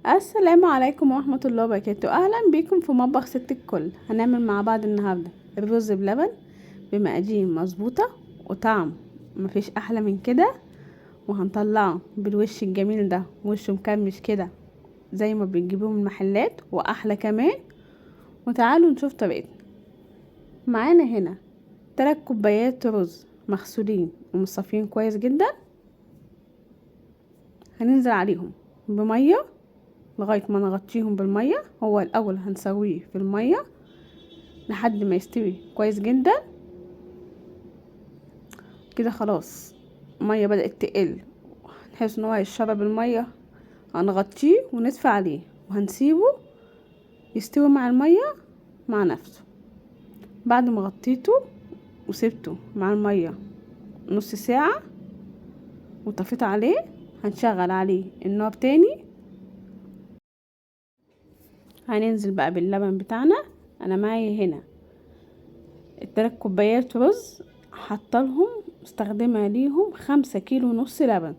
السلام عليكم ورحمة الله وبركاته. اهلا بيكم في مطبخ ست الكل. هنعمل مع بعض النهاردة الرز بلبن بمقادير مظبوطة وطعم مفيش احلى من كده، وهنطلعه بالوش الجميل ده، وشه مكرمش كده زي ما بنجيبوه من المحلات واحلى كمان. وتعالوا نشوف طريقتنا. معانا هنا 3 كوبايات رز مغسولين ومصفين كويس جدا. هننزل عليهم بمية لغاية ما نغطيهم بالمية. هو الاول هنسويه في المية لحد ما يستوي كويس جدا كده. خلاص المية بدأت تقل، نحس ان هو هيشرب المية، هنغطيه ونطفي عليه وهنسيبه يستوي مع المية مع نفسه. بعد ما غطيته وسبته مع المية نص ساعة وطفيت عليه، هنشغل عليه النار تاني. هننزل بقى باللبن بتاعنا. انا معايا هنا 3 كوبايات رز، حطلهم مستخدمة ليهم 5 كيلو ونص لبن.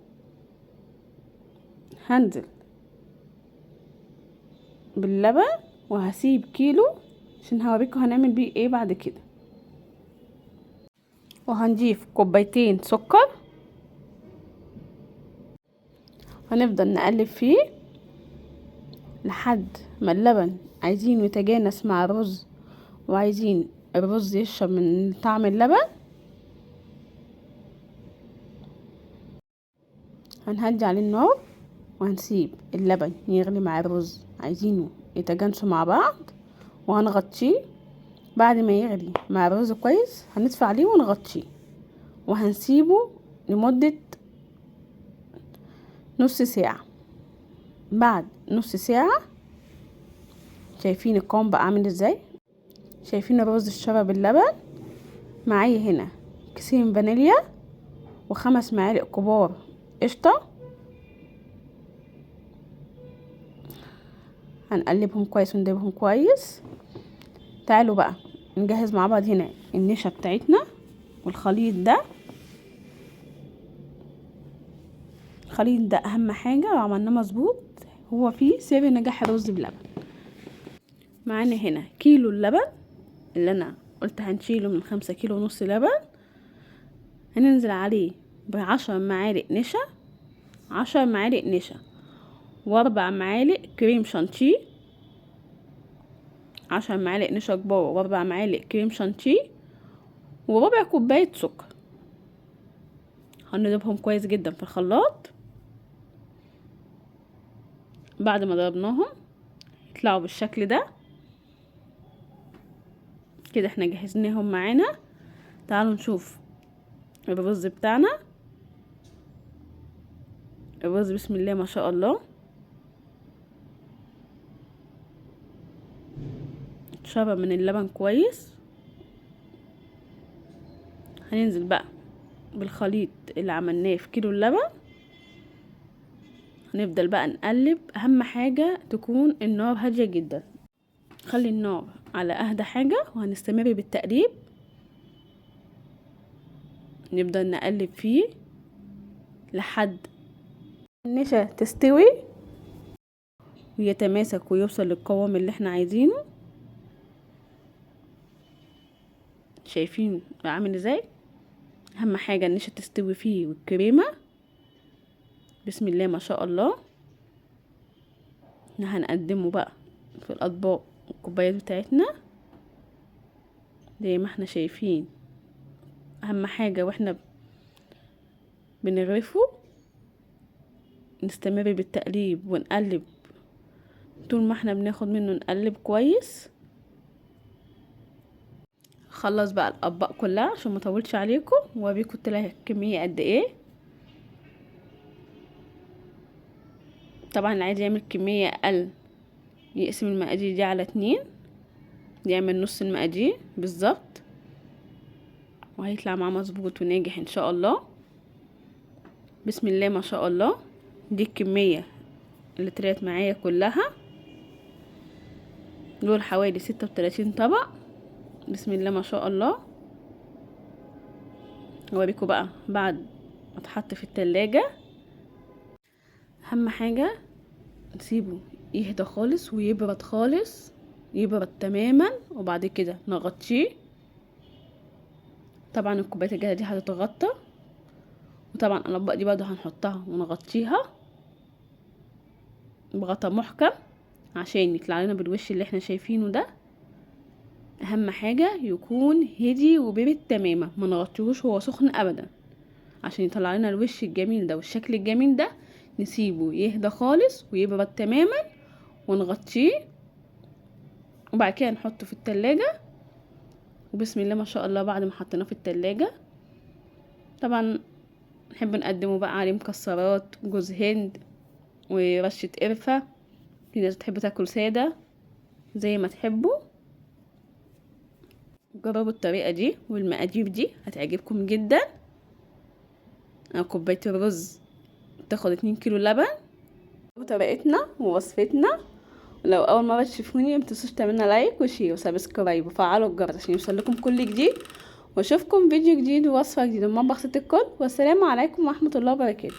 هنزل باللبن وهسيب كيلو عشان هوريكم هنعمل بيه ايه بعد كده. وهنضيف كوبايتين سكر، هنفضل نقلب فيه لحد ما اللبن عايزين يتجانس مع الرز، وعايزين الرز يشرب من طعم اللبن. هنهدي عليه النار وهنسيب اللبن يغلي مع الرز، عايزينه يتجانسوا مع بعض، وهنغطيه. بعد ما يغلي مع الرز كويس هنطفي عليه ونغطيه وهنسيبه لمدة نص ساعة. بعد نص ساعة شايفين القوام بقى عامل ازاي؟ شايفين الرز شرب اللبن. معايا هنا كيسين فانيليا و5 معالق كبار قشطة. هنقلبهم كويس ونديبهم كويس. تعالوا بقى نجهز مع بعض هنا النشا بتاعتنا والخليط ده. الخليط ده اهم حاجة لو عملناه مظبوط، هو فيه سر نجاح الرز بلبن. معانا هنا كيلو اللبن اللي انا قلت هنشيله من 5 كيلو ونص لبن. هننزل عليه ب10 معالق نشا، 10 معالق نشا و4 معالق كريم شانتيه، 10 معالق نشا كبار و4 معالق كريم شانتيه وربع كوباية سكر. هنضربهم كويس جدا في الخلاط. بعد ما ضربناهم يطلعوا بالشكل ده كده، احنا جهزناهم معانا. تعالوا نشوف الرز بتاعنا. الرز بسم الله ما شاء الله شرب من اللبن كويس. هننزل بقى بالخليط اللي عملناه في كيلو اللبن. هنفضل بقى نقلب. اهم حاجة تكون النار هادية جدا، خلي النار على اهدى حاجة وهنستمر بالتقليب. نفضل نقلب فيه لحد النشا تستوي ويتماسك ويوصل للقوام اللي احنا عايزينه. شايفين بقى عامل ازاي؟ اهم حاجة النشا تستوي فيه والكريمة. بسم الله ما شاء الله. هنقدمه بقى في الاطباق الكوبايات بتاعتنا زي ما احنا شايفين. اهم حاجة واحنا بنغرفه نستمر بالتقليب ونقلب طول ما احنا بناخد منه، نقلب كويس. خلص بقى الاطباق كلها عشان ما اطولش عليكم واوريكم طلع كميه قد ايه. طبعا اللي عايز يعمل كميه اقل يقسم المقادير دي على 2، يعمل نص المقادير بالظبط وهيطلع معاه مظبوط وناجح ان شاء الله. بسم الله ما شاء الله. دي الكميه اللي طلعت معايا كلها، دول حوالي 36 طبق. بسم الله ما شاء الله. اوريكم بقى بعد ما اتحط في التلاجة. اهم حاجة نسيبه يهدى خالص ويبرد خالص، يبرد تماما، وبعد كده نغطيه. طبعا الكوبايات الجاهزه دي هتتغطى، وطبعا الاطباق دي برضه هنحطها ونغطيها بغطا محكم عشان يطلع لنا بالوش اللي احنا شايفينه ده. اهم حاجه يكون هدي وبرد تماما، ما نغطيهوش وهو سخن ابدا، عشان يطلع لنا الوش الجميل ده والشكل الجميل ده. نسيبه يهدى خالص ويبرد تماما ونغطيه، وبعد كده نحطه في التلاجة. وبسم الله ما شاء الله بعد ما حطيناه في التلاجة طبعا نحب نقدمه بقى عليه مكسرات، جوز هند ورشة قرفة. في ناس بتحب تاكل سادة زي ما تحبوا. جربوا الطريقة دي والمقادير دي هتعجبكم جدا. كوباية الرز تاخد 2 كيلو لبن. طريقتنا ووصفتنا. لو اول مره تشوفوني متنسوش تعملنا لايك وشير وسبسكرايب وفعلوا الجرس عشان يوصلكم كل جديد، واشوفكم فيديو جديد ووصفه جديده من مطبخ ست الكل. والسلام عليكم ورحمه الله وبركاته.